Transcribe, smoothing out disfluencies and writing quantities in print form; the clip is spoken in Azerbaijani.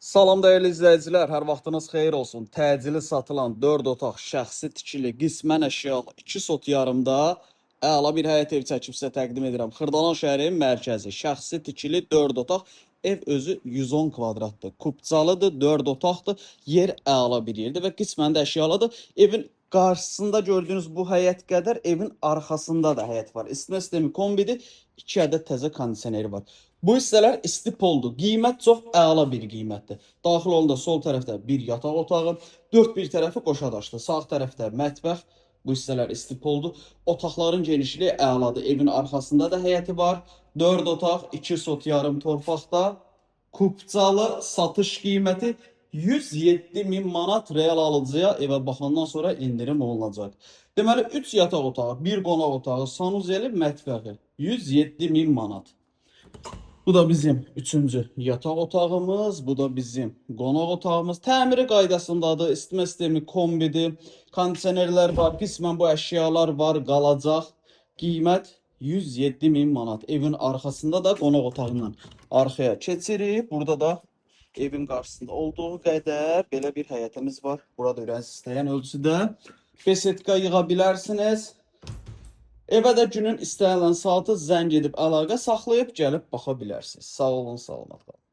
Salam dəyərli izləyicilər, hər vaxtınız xeyir olsun. Təcili satılan 4 otaq şəxsi tikili qismən əşyalı 2 sot yarımda əla bir həyət ev çəkib sizə təqdim edirəm. Xırdalan şəhərin mərkəzi, şəxsi tikili 4 otaq, ev özü 110 kvadratdır. Kupcalıdır, 4 otaqdır, yer əla bir yerdir və qismən də əşyalıdır. Evin qarşısında gördüyünüz bu həyət qədər evin arxasında da həyət var. İstinə sistemi kombidir, 2 ədəd təzə kondisioneri var. Bu hissələr isti poldur. Qiymət çox əla bir qiymətdir. Daxil olanda sol tərəfdə bir yataq otağı, 4 bir tərəfi qoşadaşdır. Sağ tərəfdə mətbəx, bu hissələr isti poldur. Otaqların genişliyi əladır. Evin arxasında da həyəti var. 4 otaq, 2 sot yarım torpaqda. Kupcalı satış qiyməti 107 min manat real alıcıya evə baxandan sonra indirim olunacaq. Deməli 3 yataq otağı, 1 qonaq otağı, sanuzeli, mətbəxi 107 min manat. Bu da bizim 3-cü yataq otağımız, bu da bizim qonaq otağımız. Təmiri qaydasındadır, isitmə sistemi kombidir, kondisionerlər var, qismən bu əşyalar var, qalacaq. Qiymət 107 min manat. Evin arxasında da qonaq otağından arxaya keçirik. Burada da evin qarşısında olduğu qədər belə bir həyətimiz var. Burada ürəniz istəyən ölçüdə besetka yığa bilərsiniz. Evə də günün istənilən saatı zəng edib əlaqə saxlayıb gəlib baxa bilərsiniz. Sağ olun, salamat qalın.